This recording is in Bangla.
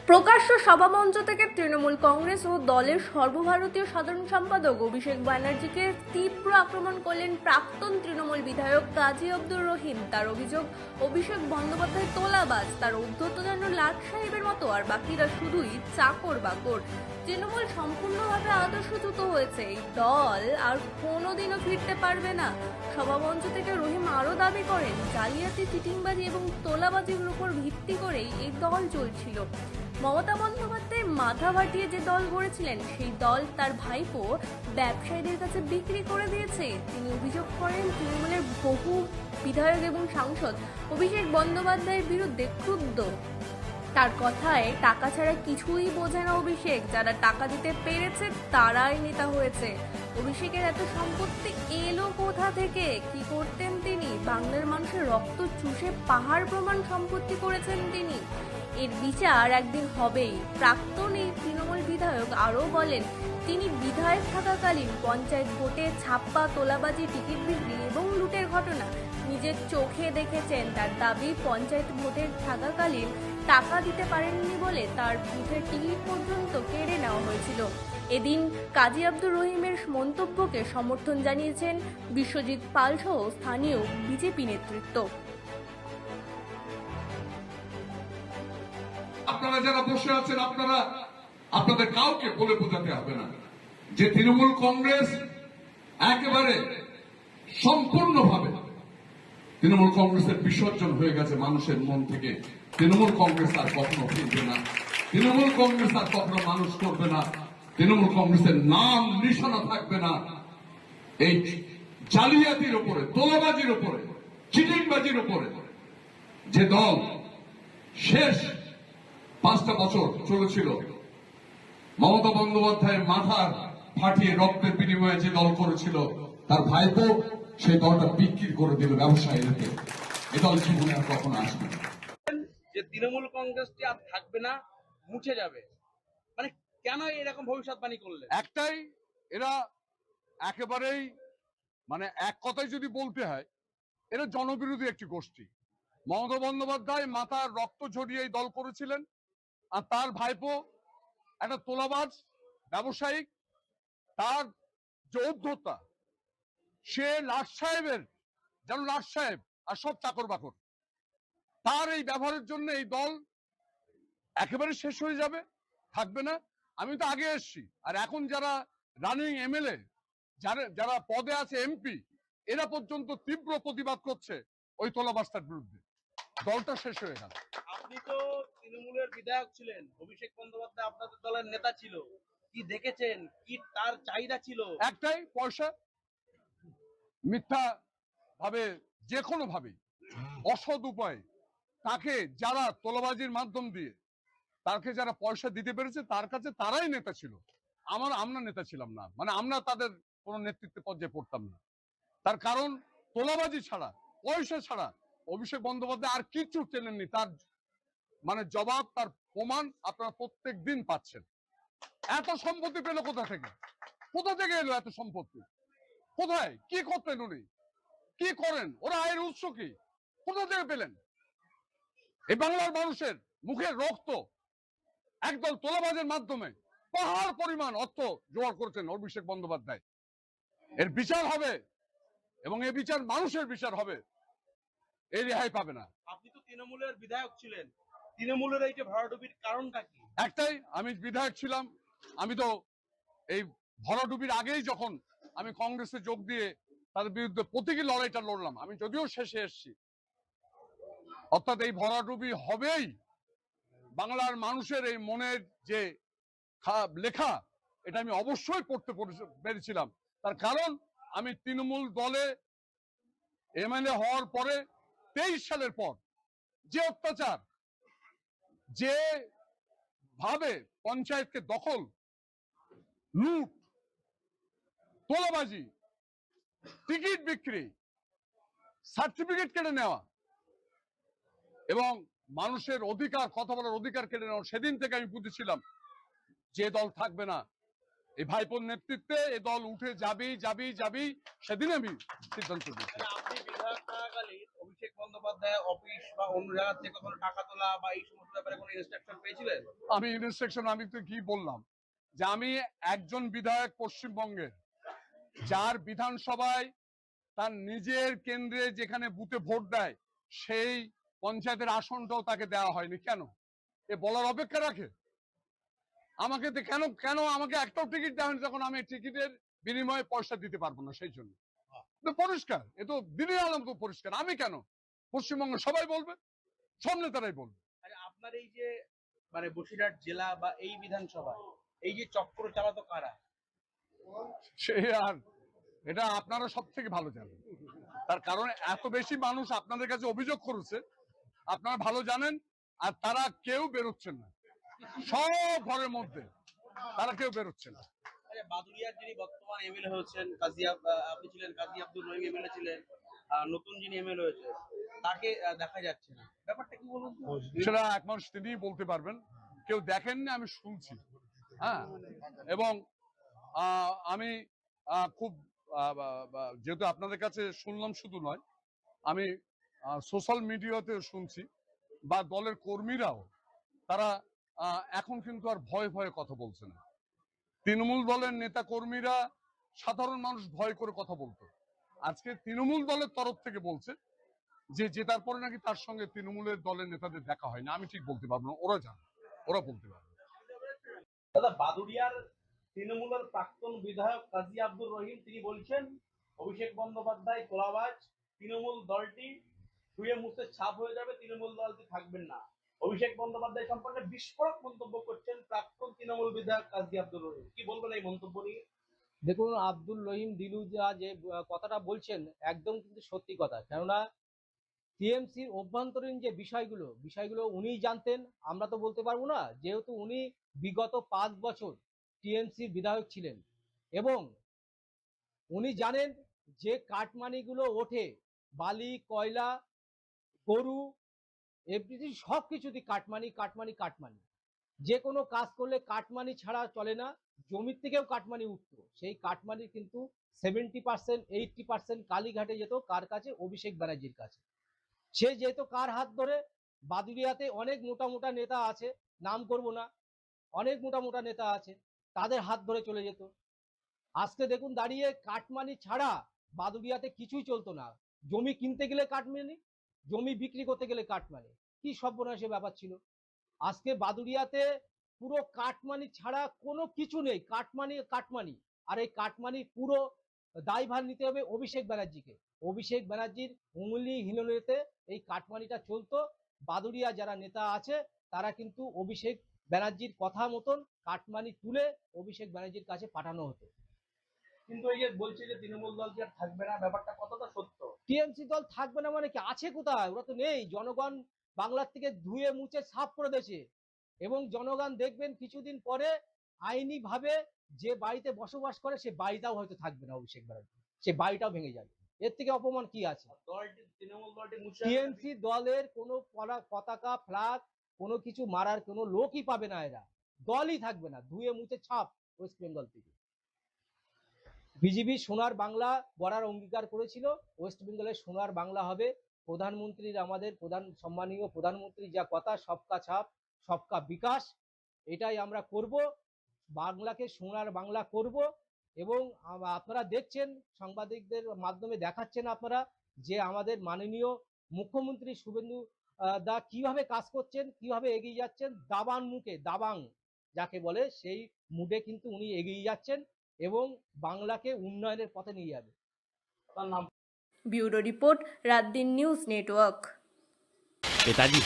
প্রকাশ্য সভামঞ্চ থেকে তৃণমূল কংগ্রেস ও দলের সর্বভারতীয় সাধারণ সম্পাদক অভিষেক ব্যানার্জিকে তীব্র আক্রমণ করলেন প্রাক্তন তৃণমূল বিধায়ক কাজী আব্দুর রহিম। তার অভিযোগ, অভিষেক বন্দ্যোপাধ্যায় তোলাবাজ, তার ঔদ্ধত্য যেন লাট সাহেবের মতো, আর বাকিরা শুধুই চাকর বাকর। তৃণমূল সম্পূর্ণভাবে আদর্শচ্যুত হয়েছে, এই দল আর কোনোদিনও ফিরতে পারবে না। সভামঞ্চ থেকে রহিম আরও দাবি করেন, জালিয়াতি, চিটিংবাজি এবং তোলাবাজির উপর ভিত্তি করেই এই দল চলছিল। মমতা বন্দ্যোপাধ্যায় মাথা ফাটিয়ে যে দল গড়েছিলেন, সেই দল তার ভাইপো ব্যবসায়ীদের কাছে বিক্রি করে দিয়েছে। তিনি অভিযোগ করেন, তৃণমূলের বহু বিধায়ক এবং সাংসদ অভিষেক বন্দ্যোপাধ্যায়ের বিরুদ্ধে ক্ষুব্ধ। তার কথায়, টাকা ছাড়া কিছুই বোঝে না অভিষেক, যারা টাকা দিতে পেরেছে তারাই নেতা হয়েছে। অভিষেকের এত সম্পত্তি এলো কোথা থেকে? কি করতেন তিনি? বাংলার মানুষের রক্ত চুষে পাহাড় প্রমাণ সম্পত্তি করেছেন তিনি। এর বিচার একদিন হবেই। প্রাক্তন এই তৃণমূল বিধায়ক আরও বলেন, তিনি বিধায়ক থাকাকালীন পঞ্চায়েত ভোটে ছাপ্পা, তোলাবাজি, টিকিট বিক্রি এবং লুটের ঘটনা নিজের চোখে দেখেছেন। তার দাবি, পঞ্চায়েত ভোটে থাকাকালীন টাকা দিতে পারেননি বলে তার বুথের টিকিট পর্যন্ত কেড়ে নেওয়া হয়েছিল। এদিন কাজী আব্দুর রহিমের মন্তব্যকে সমর্থন জানিয়েছেন বিশ্বজিৎ পাল সহ স্থানীয় বিজেপি নেতৃত্ব। আপনারা যারা বসে আছেন, আপনাদের কাউকে বলে বোঝাতে হবে না যে তৃণমূল কংগ্রেস একেবারে সম্পূর্ণভাবে তৃণমূল কংগ্রেসের বিসর্জন হয়ে গেছে মানুষের মন থেকে। তৃণমূল কংগ্রেস আর কখনো ফিরবে না, তৃণমূল কংগ্রেস আর কখনো মানুষ করবে না, তৃণমূল কংগ্রেসের নাম নিশানা থাকবে না। এই জালিয়াতির উপরে, তোলাবাজির উপরে, চিটিংবাজির উপরে যে দল শেষ 5টা বছর চলেছিল, মমতা বন্দ্যোপাধ্যায় মাথা ফাটিয়ে রক্তের বিনিময়ে যে দল করেছিল, তার ভাইপো সেই দলটা বিক্রি করে দিল ব্যবসায়ীদেরকে। এ দল জীবনে আর কখনো আসবে না। যে তৃণমূল কংগ্রেসটি আর থাকবে না, মুছে যাবে, মানে কেন এরকম ভবিষ্যৎবাণী করলেন? একটাই, এরা একেবারেই মানে এক কথায় যদি বলতে হয়, এরা জনবিরোধী একটি গোষ্ঠী। মমতা বন্দ্যোপাধ্যায় মাথার রক্ত ঝরিয়ে এই দল করেছিলেন, আর তার ভাইপো একটা তোলাবাজ ব্যবসায়িক। তার যে ঔদ্ধত্যা, সে লাট সাহেবের যেন লাট সাহেব, আর সব চাকর বাকর। তার এই ব্যবহারের জন্য এই দল একেবারে শেষ হয়ে যাবে, থাকবে না। আমি তো আগে এসছি, আর এখন যারা রানিং এমএলএ, যারা পদে আছে এমপি, এরা পর্যন্ত তীব্র প্রতিবাদ করছে ওই তোলাবাজটার বিরুদ্ধে। দলটা শেষ হয়ে গেল। আপনি তো তৃণমূলের বিধায়ক ছিলেন, অভিষেক বন্দ্যোপাধ্যায় আপনাদের দলের নেতা ছিল, কি দেখেছেন, কি তার চাহিদা ছিল? একটাই, পয়সা। মিথ্যা ভাবে, যে কোনো ভাবে, অসৎ উপায়ে তাকে যারা তোলাবাজির মাধ্যম দিয়ে তাকে যারা পয়সা দিতে পেরেছে, তার কাছে তারাই নেতা ছিল। আমরা নেতা ছিলাম না, মানে আমরা তাদের কোনো নেতৃত্বে পর্যায়ে পড়তাম না। তার কারণ, তোলাবাজি ছাড়া, পয়সা ছাড়া অভিষেক বন্দ্যোপাধ্যায় আর কিছু চেনেননি। তার মানে জবাব, তার প্রমাণ আপনারা প্রত্যেক দিন পাচ্ছেন। এত সম্পত্তি পেল কোথা থেকে? কোথা থেকে এলো এত সম্পত্তি? কোথায় কি করতেন উনি? কি করেন? ওরা আয়ের উৎস কি? কোথা থেকে পেলেন? এই বাংলার মানুষের মুখের রক্ত একদল তোলাবাজের মাধ্যমে পাহাড় পরিমাণ অর্থ জোগাড় করেছেন অভিষেক বন্দ্যোপাধ্যায়। এর বিচার হবে, এবং এই বিচার মানুষের বিচার হবে। এই রেহাই পাবে না। আপনি তো তৃণমূলের বিধায়ক ছিলেন, তৃণমূলের এই যে ভরাডুবির কারণটা কি? একটাই, আমি বিধায়ক ছিলাম। আমি তো এই ভরাডুবির আগেই যখন আমি কংগ্রেসে যোগ দিয়ে তাদের বিরুদ্ধে প্রতীকী লড়াইটা লড়লাম, আমি যদিও শেষে এসেছি। অর্থাৎ এই ভরাডুবি হবেই। বাংলার মানুষের এই মনের যে লেখা, এটা আমি অবশ্যই পড়তে পেরেছিলাম। তার কারণ, আমি তৃণমূল দলে এমএলএ হওয়ার পরে 23 সালের পর যে অত্যাচার, যে ভাবে পঞ্চায়েতকে দখল, লুট, তোলাবাজি, টিকিট বিক্রি, সার্টিফিকেট কেড়ে নেওয়া এবং মানুষের অধিকার, কথা বলার অধিকার কেড়ে নেওয়া, সেদিন থেকে আমি বুঝেছিলাম যে দল থাকবে না। এই ভাইপোর নেতৃত্বে এ দল উঠে যাবেই। সেদিন আমি সিদ্ধান্ত নিয়েছি। আপনি বিধায়ক থাকাকালীন অভিষেক বন্দ্যোপাধ্যায় অফিস বা অন্য জায়গা থেকে কোনো টাকা তোলা বা এই সমস্ত ব্যাপারে কোনো ইনস্ট্রাকশন পেয়েছিলেন? আমি ইনস্ট্রাকশন, আমি তো কি বললাম যে আমি একজন বিধায়ক পশ্চিমবঙ্গের, যার বিধানসভায় তার নিজের কেন্দ্রে যেখানে বুথে ভোট দেয় সেই পঞ্চায়েতের আসনটাও তাকে দেওয়া হয়নি। কেন? এ বলার অপেক্ষা রাখে? আমাকে কেন কেন আমাকে একটাও টিকিট দেওয়া হয়নি, তখন আমি টিকিটের বিনিময়ে পয়সা দিতে পারবো না? সেই জন্য তো পরিষ্কার, এ তো দিনের আলম তো পরিষ্কার। আমি কেন? পশ্চিমবঙ্গ সবাই বলবে, সব নেতারাই বলবে। আচ্ছা, আপনার এই যে মানে বসিরহাট জেলা বা এই বিধানসভায় এই যে চক্র চালাতো কারা? সে আর এটা আপনারা সব থেকে ভালো জানেন, তার কারণ এত বেশি মানুষ আপনাদের কাছে অভিযোগ করেছে, আপনারা ভালো জানেন। আর তারা কেউ বেরোচ্ছেন না, সব ঘরের মধ্যে, তারা কেউ বেরোচ্ছে না। আচ্ছা, বাদুড়িয়ার যিনি বর্তমান এমএলএ হয়েছেন আপনি ছিলেন, কাজী আব্দুল রহিম এমএলএ ছিলেন, নতুন যিনি এমএলএ হয়েছে তাকে দেখা যাচ্ছে না, ব্যাপারটা কি বলুন তো? সেটা এক মানুষ তিনিই বলতে পারবেন। কেউ দেখেননি, আমি শুনছি। হ্যাঁ, এবং আমি খুব যেহেতু আপনাদের কাছে শুনলাম শুধু নয়, আমি সোশ্যাল মিডিয়াতে শুনছি, বা দলের কর্মীরাও তারা এখন কিন্তু আর ভয়ে ভয়ে কথা বলছে না। তৃণমূল দলের নেতা কর্মীরা, সাধারণ মানুষ ভয় করে কথা বলতো, আজকে তৃণমূল দলের তরফ থেকে বলছে যে জেতার পরে নাকি তার সঙ্গে তৃণমূলের দলের নেতাদের দেখা হয় না। আমি ঠিক বলতে পারবো না, ওরা জানে, ওরা বলতে পারবে। দাদা, বাদুড়িয়ার তৃণমূলের প্রাক্তন বিধায়ক কাজী আব্দুল রহিম তিনি বলছেন অভিষেক বন্দ্যোপাধ্যায় তোলাবাজ, তৃণমূল দলটি ধুয়ে মুছে ছাপ হয়ে যাবে, তৃণমূল দলটি থাকবেন না। অভিষেক বন্দ্যোপাধ্যায় সম্পর্কে বিস্ফোরক মন্তব্য করছেন প্রাক্তন তৃণমূল বিধায়ক কাজী আব্দুল রহিম। কি বলবেন এই মন্তব্য নিয়ে? দেখুন, আব্দুল রহিম দিলুজা যে কথাটা বলছেন একদম কিন্তু সত্যি কথা। কেননা টিএমসির অভ্যন্তরীণ যে বিষয়গুলো উনিই জানতেন, আমরা তো বলতে পারবো না, যেহেতু উনি বিগত 5 বছর টিএমসির বিধায়ক ছিলেন এবং উনি জানেন যে কাটমানিগুলো ওঠে, বালি, কয়লা, গরু, এভরিথিং সব কিছুতেই কাটমানি কাটমানি কাটমানি। যে কোনো কাজ করলে কাটমানি ছাড়া চলে না। জমির থেকেও কাটমানি উঠতো, সেই কাটমানি কিন্তু 70% 80% কালীঘাটে যেত কার কাছে? অভিষেক ব্যানার্জির কাছে। সে যেহেতু কার হাত ধরে, বাদুড়িয়াতে অনেক মোটা মোটা নেতা আছে, নাম করব না, অনেক মোটা মোটা নেতা আছে, তাদের হাত ধরে চলে যেত। আজকে দেখুন দাঁড়িয়ে কাটমানি ছাড়া বাদুড়িয়াতে কিছুই চলতো না। জমি কিনতে গেলে কাটমানি, জমি বিক্রি করতে গেলে কাটমানি। কি সর্বনাশের ব্যাপার ছিল। আজকে বাদুড়িয়াতে পুরো কাটমানি ছাড়া কোনো কিছু নেই, কাটমানি কাটমানি। আর এই কাটমানি পুরো দায়ভার নিতে হবে অভিষেক ব্যানার্জিকে। অভিষেক ব্যানার্জির উঙ্গলি হিলনেতে এই কাটমানিটা চলতো। বাদুড়িয়া যারা নেতা আছে তারা কিন্তু অভিষেক ব্যানার্জির কথা মতন কাটমানি তুলে অভিষেক ব্যানার্জির কাছে পাঠানো হতো। কিন্তু এই যে বলছে যে তৃণমূল দলটি আর থাকবে না, ব্যাপারটা কতটা সত্য? টিএমসি দল থাকবে না মানে কি? আছে কোথায়? ওরা তো নেই। জনগণ বাংলার থেকে ধুয়ে মুছে সাফ করে দিয়েছে এবং জনগণ দেখবেন কিছুদিন পরে আইনি ভাবে যে বাড়িতে বসবাস করে সে বাড়িটাও হয়তো থাকবে না অভিষেক ব্যানার্জি, সে বাড়িটাও ভেঙে যাবে। এর থেকে অপমান কি আছে? দলটি, তৃণমূল দলটি মুছে টিএমসি দলের কোনো পতাকা, ফ্ল্যাগ, কোনো কিছু মারার কোনো লোকই পাবে না, এরা দলই থাকবে না, ধুয়ে মুছে ছাপ ওয়েস্ট বেঙ্গল থেকে। বিজেপি সোনার বাংলা গড়ার অঙ্গীকার করেছিল, ওয়েস্ট বেঙ্গলের সোনার বাংলা হবে। প্রধানমন্ত্রীর, আমাদের সম্মানীয় প্রধানমন্ত্রীর যা কথা, সবকা ছাপ সবকা বিকাশ, এটাই আমরা করব, বাংলাকে সোনার বাংলা করব। এবং আপনারা দেখছেন, সাংবাদিকদের মাধ্যমে দেখাচ্ছেন আপনারা যে আমাদের মাননীয় মুখ্যমন্ত্রী শুভেন্দু দা কিভাবে কাজ করছেন, কিভাবে এগিয়ে যাচ্ছেন, দাবান মুখে, দাবাং যাকে বলে সেই মুডে কিন্তু উনি এগিয়ে যাচ্ছেন এবং বাংলাকে উন্নয়নের পথে নিয়ে যাবে। তার নাম। ব্যুরো রিপোর্ট, রাত দিন নিউজ নেটওয়ার্ক। पिताजी